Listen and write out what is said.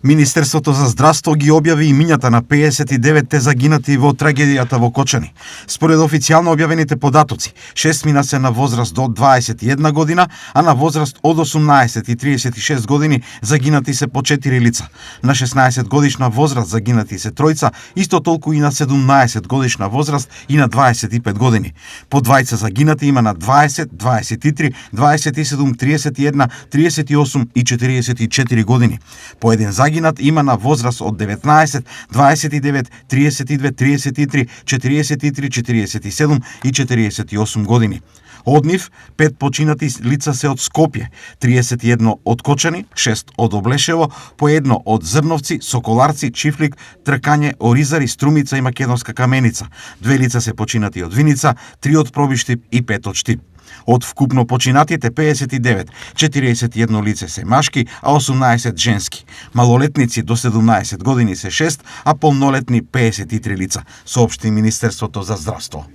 Министерството за здравство ги објави имињата на 59 загинати во трагедијата во Кочани. Според официјално објавените податоци, 6 мина се на возраст до 21 година, а на возраст од 18 и 36 години загинати се по 4 лица. На 16 годишна возраст загинати се тројца, исто толку и на 17 годишна возраст и на 25 години. По двајца загинати има на 20, 23, 27, 31, 38 и 44 години. По еден загинат има на возраст од 19, 29, 32, 33, 43, 47 и 48 години. Од нив, 5 починати лица се од Скопје, 31 од Кочани, 6 од Облешево, по едно од Зрновци, Соколарци, Чифлик, Тркање, Оризари, Струмица и Македонска Каменица. 2 лица се починати од Виница, 3 од Пробиштип и 5 од Штип. Од вкупно починатите 59, 41 лице се машки, а 18 женски. Малолетници до 17 години се 6, а полнолетни 53 лица, соопшти Министерството за здравство.